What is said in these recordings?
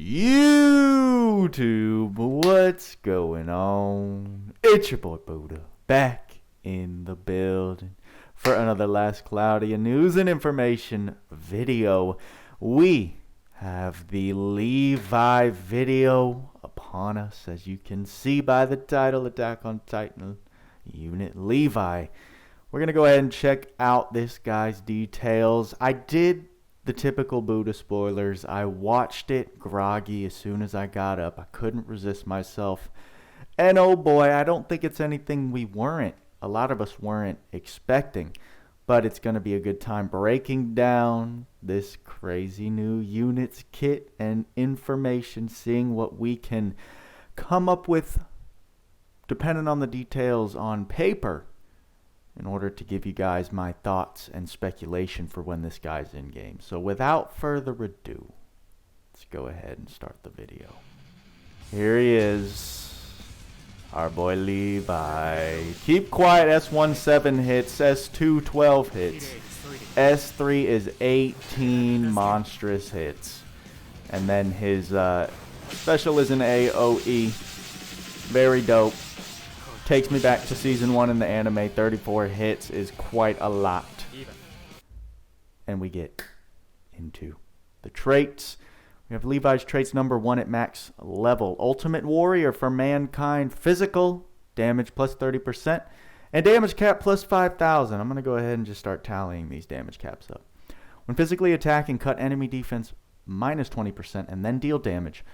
YouTube, what's going on? It's your boy Booda, back in the building for another last Cloudia news and information video. We have the Levi video upon us, as you can see by the title, Attack on Titan Unit Levi. We're going to go ahead and check out this guy's details. I did the typical Booda spoilers. I watched it groggy as soon as I got up. I couldn't resist myself. And oh boy, I don't think it's anything a lot of us weren't expecting. But it's going to be a good time breaking down this crazy new units kit and information, seeing what we can come up with, depending on the details on paper, in order to give you guys my thoughts and speculation for when this guy's in game. So without further ado, let's go ahead and start the video. Here he is, our boy Levi. Keep quiet, S1 7 hits, S2 12 hits, S3 is 18 monstrous hits. And then his special is an AOE, very dope. Takes me back to season 1 in the anime. 34 hits is quite a lot. And we get into the traits. We have Levi's traits number 1 at max level. Ultimate Warrior for Mankind. Physical damage plus 30%. And damage cap plus 5,000. I'm going to go ahead and just start tallying these damage caps up. When physically attacking, cut enemy defense minus 20% and then deal damage.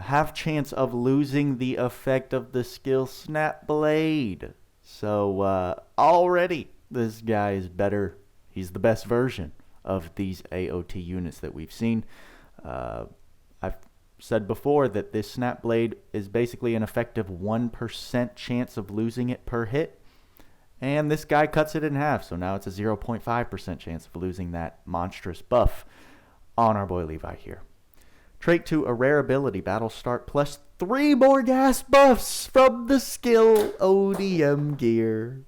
Have chance of losing the effect of the skill Snap Blade. So already this guy is better. He's the best version of these AOT units that we've seen. I've said before that this Snap Blade is basically an effective 1% chance of losing it per hit. And this guy cuts it in half. So now it's a 0.5% chance of losing that monstrous buff on our boy Levi here. Trait 2, a rare ability, battle start, plus 3 more gas buffs from the skill ODM gear.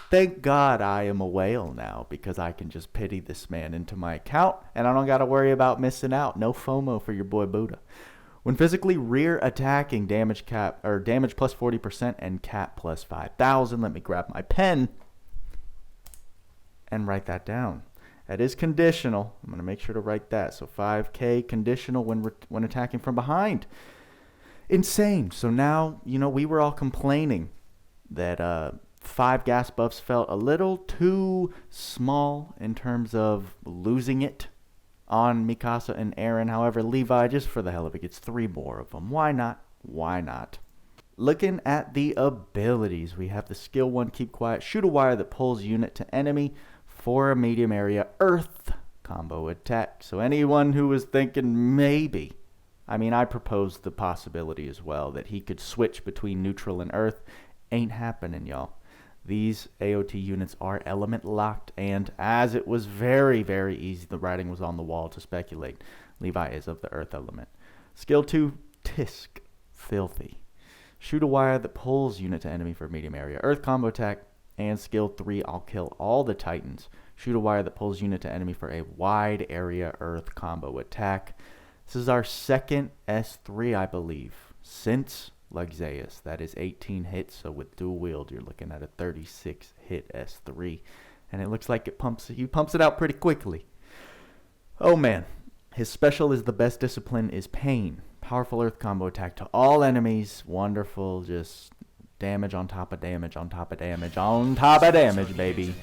Thank God I am a whale now, because I can just pity this man into my account, and I don't got to worry about missing out. No FOMO for your boy Booda. When physically rear attacking, damage cap or damage plus 40% and cap plus 5,000. Let me grab my pen and write that down. That is conditional. I'm going to make sure to write that. So 5k conditional when attacking from behind. Insane. So now, we were all complaining that 5 gas buffs felt a little too small in terms of losing it on Mikasa and Eren. However, Levi, just for the hell of it, gets 3 more of them. Why not? Why not? Looking at the abilities, we have the skill 1, keep quiet. Shoot a wire that pulls unit to enemy for a medium area earth combo attack. So anyone who was thinking maybe, I proposed the possibility as well that he could switch between neutral and earth. Ain't happening, y'all. These AOT units are element locked, and as it was very, very easy, the writing was on the wall to speculate, Levi is of the earth element. Skill 2, Tisk, filthy. Shoot a wire that pulls unit to enemy for a medium area earth combo attack. And skill 3, I'll kill all the Titans. Shoot a wire that pulls unit to enemy for a wide area earth combo attack. This is our second S3, I believe, since Loug Zeus. That is 18 hits, so with dual wield, you're looking at a 36 hit S3. And it looks like he pumps it out pretty quickly. Oh man. His special is the best discipline is pain. Powerful earth combo attack to all enemies. Wonderful, just damage on top of damage on top of damage on top of damage, baby.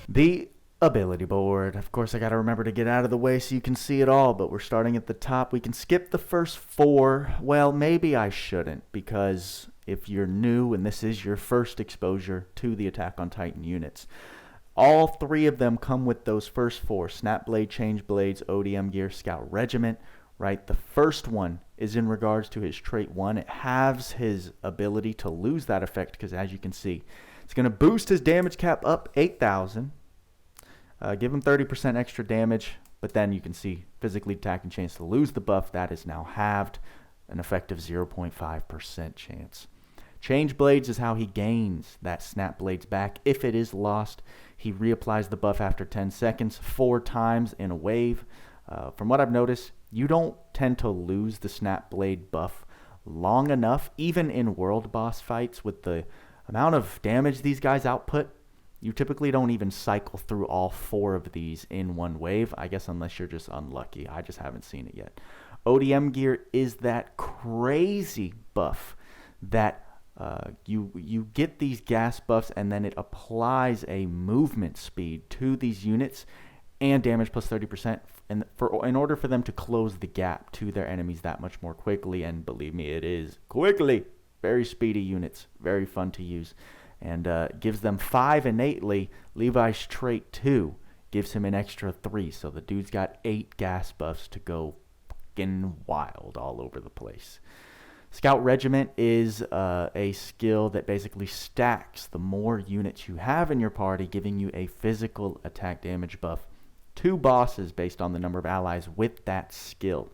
The ability board. Of course, I got to remember to get out of the way so you can see it all, but we're starting at the top. We can skip the first 4. Well, maybe I shouldn't, because if you're new and this is your first exposure to the Attack on Titan units, all 3 of them come with those first 4. Snap Blade, Change Blades, ODM Gear, Scout Regiment. Right, the first one is in regards to his trait 1. It halves his ability to lose that effect, because as you can see, it's going to boost his damage cap up 8,000, give him 30% extra damage, but then you can see physically attacking chance to lose the buff. That is now halved, an effective 0.5% chance. Change Blades is how he gains that Snap Blades back. If it is lost, he reapplies the buff after 10 seconds, 4 times in a wave. From what I've noticed, You don't tend to lose the Snap Blade buff long enough, even in world boss fights with the amount of damage these guys output. You typically don't even cycle through all 4 of these in one wave, I guess, unless you're just unlucky. I just haven't seen it yet. ODM gear is that crazy buff that you get these gas buffs, and then it applies a movement speed to these units and damage plus 30%, and in order for them to close the gap to their enemies that much more quickly. And believe me, it is quickly. Very speedy units, very fun to use, and gives them 5 innately. Levi's trait 2 gives him an extra 3, so the dude's got 8 gas buffs to go fucking wild all over the place. Scout Regiment is a skill that basically stacks the more units you have in your party, giving you a physical attack damage buff. 2 bosses based on the number of allies with that skill.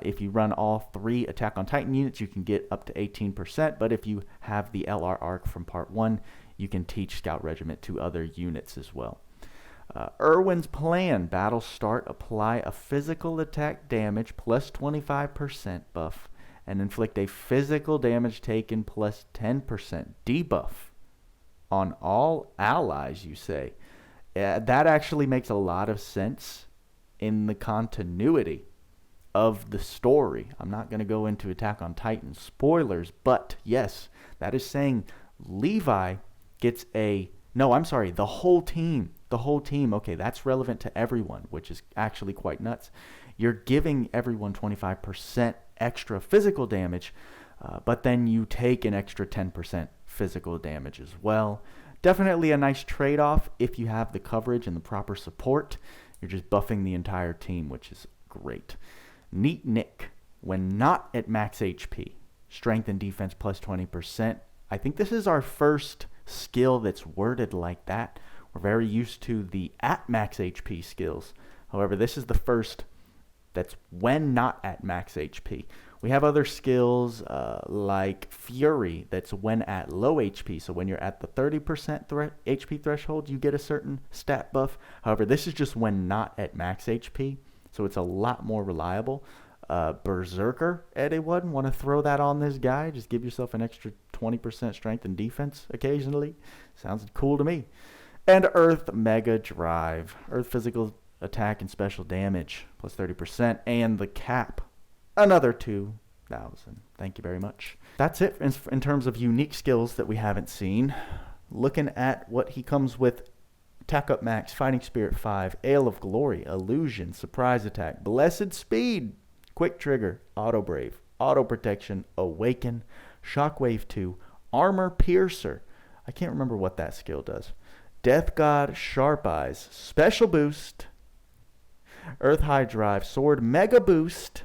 If you run all 3 Attack on Titan units, you can get up to 18%, but if you have the LR Arc from Part 1, you can teach Scout Regiment to other units as well. Erwin's Plan, battle start, apply a physical attack damage plus 25% buff, and inflict a physical damage taken plus 10% debuff on all allies, you say. That actually makes a lot of sense in the continuity of the story. I'm not going to go into Attack on Titan spoilers, but yes, that is saying Levi gets the whole team. The whole team, okay, that's relevant to everyone, which is actually quite nuts. You're giving everyone 25% extra physical damage, but then you take an extra 10% physical damage as well. Definitely a nice trade-off if you have the coverage and the proper support. You're just buffing the entire team, which is great. Neat Nick, when not at max HP, strength and defense plus 20%. I think this is our first skill that's worded like that. We're very used to the at max HP skills. However, this is the first that's when not at max HP. We have other skills like Fury that's when at low HP. So when you're at the 30% HP threshold, you get a certain stat buff. However, this is just when not at max HP. So it's a lot more reliable. Berserker, anyone want to throw that on this guy? Just give yourself an extra 20% strength and defense occasionally. Sounds cool to me. And Earth Mega Drive. Earth physical attack and special damage plus 30%. And the cap, another 2,000. Thank you very much. That's it in terms of unique skills that we haven't seen. Looking at what he comes with: Attack up max, Fighting Spirit 5, Ale of Glory, Illusion, Surprise Attack, Blessed Speed, Quick Trigger, Auto Brave, Auto Protection, Awaken, Shockwave 2, Armor Piercer. I can't remember what that skill does. Death God, Sharp Eyes, Special Boost, Earth High Drive, Sword Mega Boost.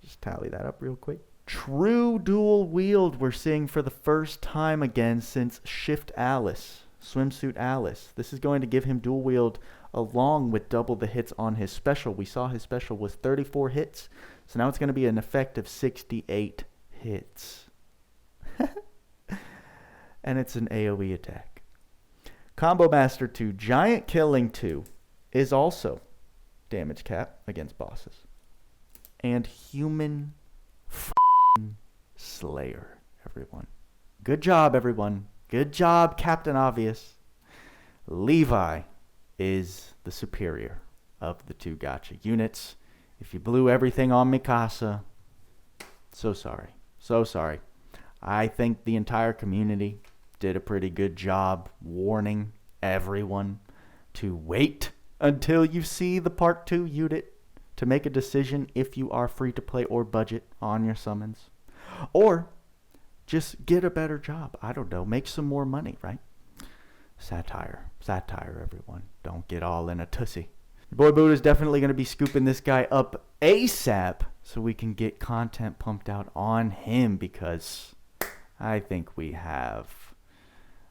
Just tally that up real quick. True Dual Wield we're seeing for the first time again since Shift Alice. Swimsuit Alice. This is going to give him dual wield along with double the hits on his special. We saw his special was 34 hits, so now it's going to be an effective 68 hits. And it's an AoE attack. Combo Master 2, Giant Killing 2 is also damage cap against bosses. And Human Slayer, everyone. Good job, everyone. Good job, Captain Obvious. Levi is the superior of the 2 gacha units. If you blew everything on Mikasa, so sorry. So sorry. I think the entire community did a pretty good job warning everyone to wait until you see the Part 2 unit to make a decision if you are free to play or budget on your summons. Or just get a better job. I don't know. Make some more money, right? Satire. Satire, everyone. Don't get all in a tussy. Your boy Booda is definitely going to be scooping this guy up ASAP so we can get content pumped out on him, because I think we have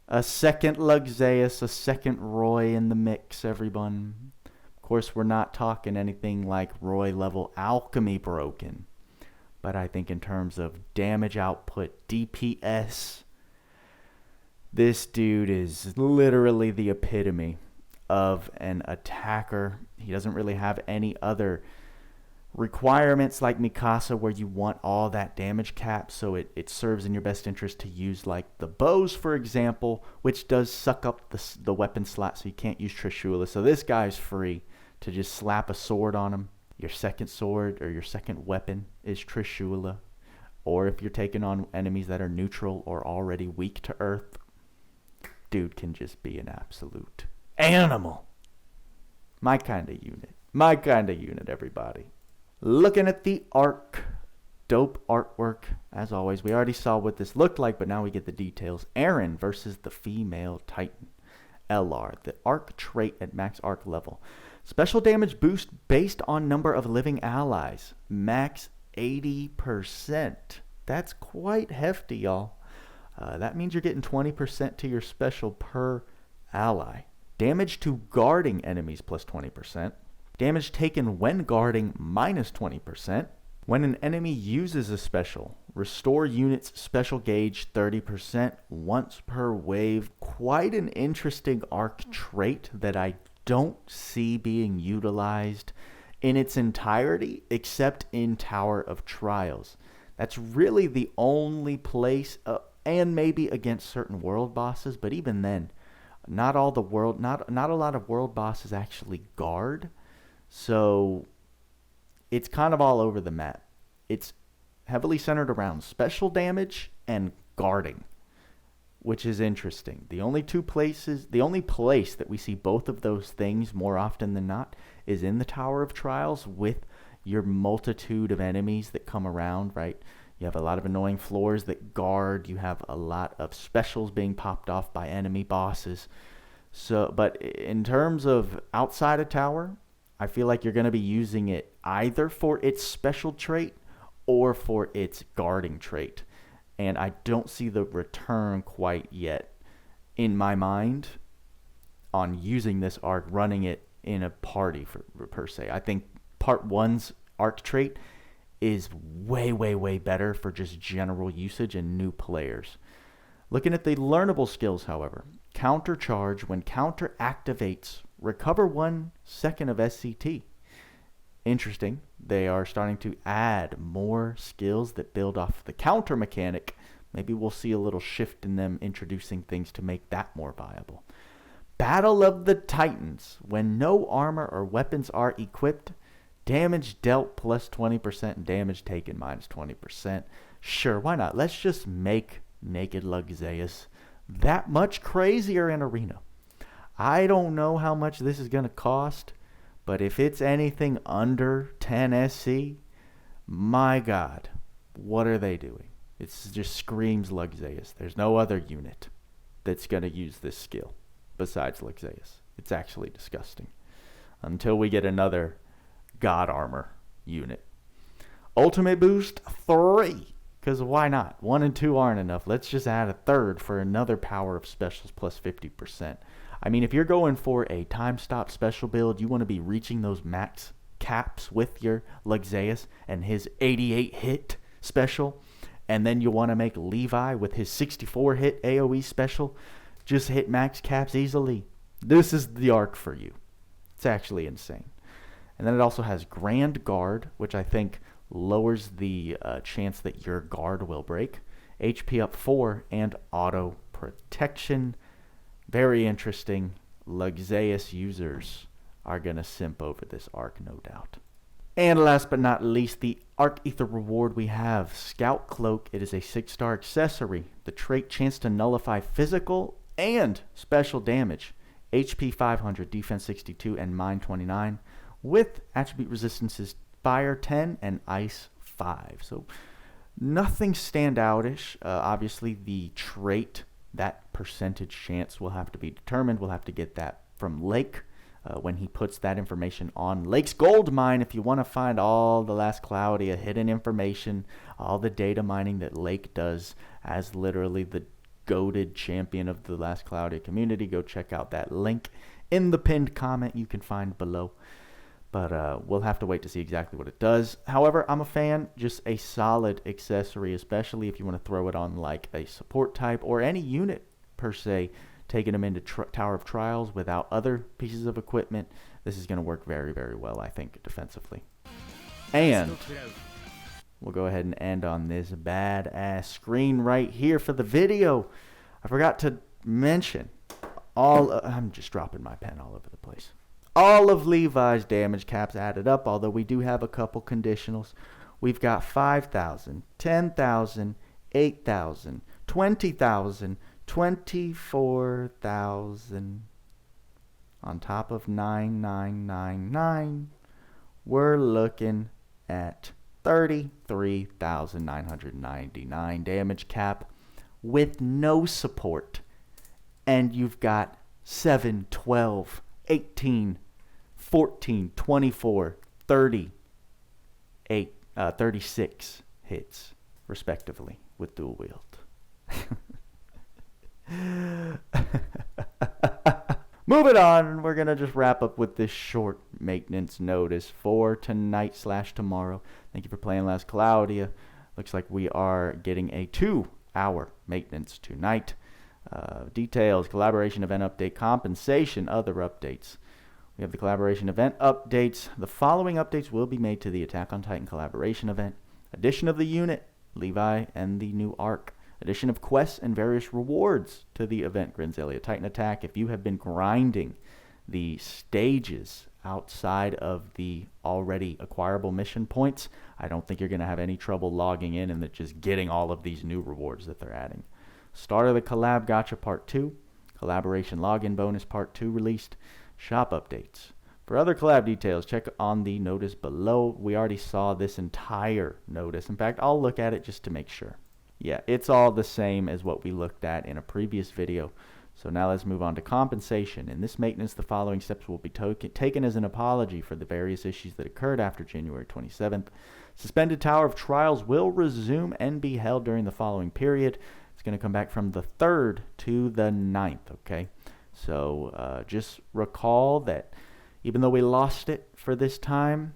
a second Loug Zeus, a second Roy in the mix, everyone. Of course, we're not talking anything like Roy level alchemy broken. But I think in terms of damage output, DPS, this dude is literally the epitome of an attacker. He doesn't really have any other Requirements like Mikasa, where you want all that damage cap, so it serves in your best interest to use like the bows, for example, which does suck up the weapon slot, so you can't use Trishula. So this guy's free to just slap a sword on him. Your second sword or your second weapon is Trishula. Or if you're taking on enemies that are neutral or already weak to earth, dude can just be an absolute animal. My kind of unit. My kind of unit, everybody. Looking at the Ark. Dope artwork, as always. We already saw what this looked like, but now we get the details. Eren versus the female Titan. LR, the Ark trait at max Ark level. Special damage boost based on number of living allies. Max 80%. That's quite hefty, y'all. That means you're getting 20% to your special per ally. Damage to guarding enemies plus 20%. Damage taken when guarding minus 20%. When an enemy uses a special, restore unit's special gauge 30% once per wave. Quite an interesting Ark trait that I don't see being utilized in its entirety except in Tower of Trials. That's really the only place, and maybe against certain world bosses, but even then, not a lot of world bosses actually guard. So it's kind of all over the map. It's heavily centered around special damage and guarding, which is interesting. The only place that we see both of those things more often than not is in the Tower of Trials with your multitude of enemies that come around, right? You have a lot of annoying floors that guard. You have a lot of specials being popped off by enemy bosses. So, but in terms of outside of Tower, I feel like you're going to be using it either for its special trait or for its guarding trait. And I don't see the return quite yet in my mind on using this Ark, running it in a party per se. I think part 1's Ark trait is way, way, way better for just general usage and new players. Looking at the learnable skills, however, counter charge when counter activates, recover 1 second of SCT. Interesting. They are starting to add more skills that build off the counter mechanic. Maybe we'll see a little shift in them introducing things to make that more viable. Battle of the Titans. When no armor or weapons are equipped, damage dealt plus 20% and damage taken minus 20%. Sure, why not? Let's just make naked Loug Zeus that much crazier in Arena. I don't know how much this is going to cost, but if it's anything under 10 SC, my God, what are they doing? It just screams Loug Zeus. There's no other unit that's going to use this skill besides Loug Zeus. It's actually disgusting. Until we get another God Armor unit. Ultimate boost 3. Because why not? 1 and 2 aren't enough. Let's just add a third for another power of specials plus 50%. I mean, if you're going for a time stop special build, you want to be reaching those max caps with your Loug Zeus and his 88 hit special. And then you want to make Levi with his 64 hit AoE special just hit max caps easily. This is the Ark for you. It's actually insane. And then it also has Grand Guard, which I think lowers the chance that your guard will break. HP up 4 and auto protection. Very interesting. Loug Zeus users are going to simp over this Ark, no doubt. And last but not least, the Ark Ether Reward we have. Scout Cloak. It is a 6-star accessory. The trait chance to nullify physical and special damage. HP 500, defense 62, and mine 29. With attribute resistances fire 10 and ice 5. So nothing standoutish. Obviously, the trait, that percentage chance will have to be determined. We'll have to get that from Lake when he puts that information on Lake's gold mine. If you want to find all the last Cloudia hidden information, all the data mining that Lake does as literally the goated champion of the last Cloudia community, go check out that link in the pinned comment you can find below. But we'll have to wait to see exactly what it does. However, I'm a fan. Just a solid accessory, especially if you want to throw it on like a support type or any unit per se, taking them into Tower of Trials without other pieces of equipment. This is going to work very, very well, I think, defensively. And we'll go ahead and end on this badass screen right here for the video. I forgot to mention I'm just dropping my pen all over the place. All of Levi's damage caps added up, although we do have a couple conditionals. We've got 5,000, 10,000, 8,000, 20,000, 24,000 on top of 9,999. We're looking at 33,999 damage cap with no support. And you've got 7, 12, 18, 14, 24, 30, 36 hits, respectively, with dual wield. Moving on, we're going to just wrap up with this short maintenance notice for tonight/tomorrow. Thank you for playing last Cloudia. Looks like we are getting a 2-hour maintenance tonight. Details, collaboration event update, compensation, other updates. We have the collaboration event updates. The following updates will be made to the Attack on Titan collaboration event. Addition of the unit, Levi and the new Ark. Addition of quests and various rewards to the event Granzelia Titan Attack. If you have been grinding the stages outside of the already acquirable mission points, I don't think you're going to have any trouble logging in and just getting all of these new rewards that they're adding. Start of the Collab Gotcha Part 2. Collaboration Login Bonus Part 2 released. Shop updates. For other collab details, check on the notice below. We already saw this entire notice. In fact, I'll look at it just to make sure. Yeah, it's all the same as what we looked at in a previous video. So now let's move on to compensation. In this maintenance, the following steps will be taken as an apology for the various issues that occurred after January 27th. Suspended Tower of Trials will resume and be held during the following period. It's going to come back from the 3rd to the 9th, okay? So just recall that even though we lost it for this time,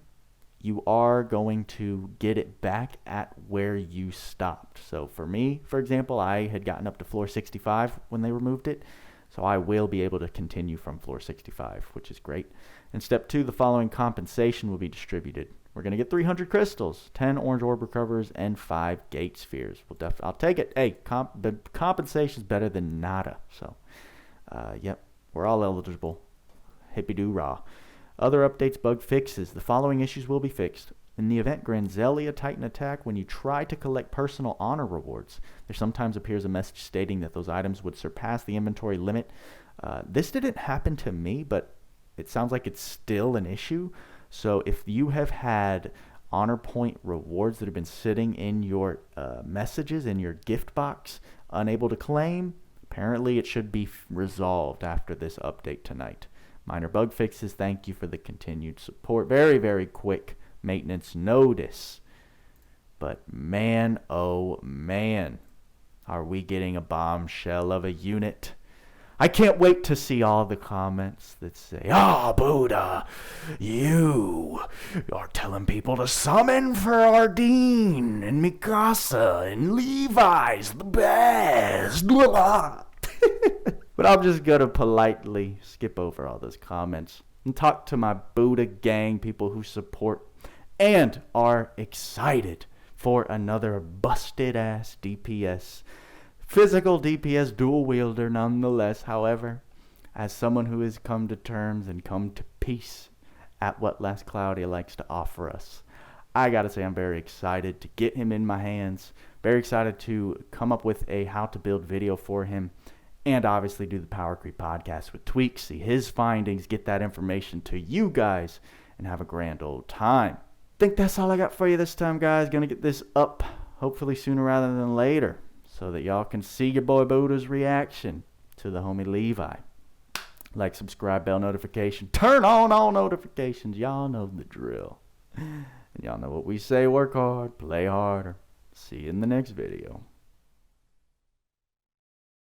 you are going to get it back at where you stopped. So for me, for example, I had gotten up to floor 65 when they removed it. So I will be able to continue from floor 65, which is great. In step 2, the following compensation will be distributed. We're going to get 300 crystals, 10 orange orb recovers, and 5 gate spheres. I'll take it. Hey, the compensation is better than nada. So, yep, we're all eligible. Hippie-doo-rah. Other updates, bug fixes. The following issues will be fixed. In the event Granzelia Titan Attack, when you try to collect personal honor rewards, there sometimes appears a message stating that those items would surpass the inventory limit. This didn't happen to me, but it sounds like it's still an issue. So if you have had honor point rewards that have been sitting in your messages, in your gift box, unable to claim, apparently it should be resolved after this update tonight. Minor bug fixes. Thank you for the continued support. Very, very quick maintenance notice. But man, oh man, are we getting a bombshell of a unit. I can't wait to see all the comments that say, "Ah, Booda, you are telling people to summon for Ardeen and Mikasa and Levi's the best." But I'm just going to politely skip over all those comments and talk to my Booda gang, people who support and are excited for another busted-ass DPS. Physical DPS dual wielder nonetheless. However, as someone who has come to terms and come to peace at what last Cloudia likes to offer us, I gotta say I'm very excited to get him in my hands. Very excited to come up with a how to build video for him. And obviously do the Power Creep podcast with Tweaks, see his findings, get that information to you guys, and have a grand old time. I think that's all I got for you this time, guys. Gonna get this up, hopefully sooner rather than later, so that y'all can see your boy Booda's reaction to the homie Levi. Like, subscribe, bell notification, turn on all notifications. Y'all know the drill. And y'all know what we say, work hard, play harder. See you in the next video.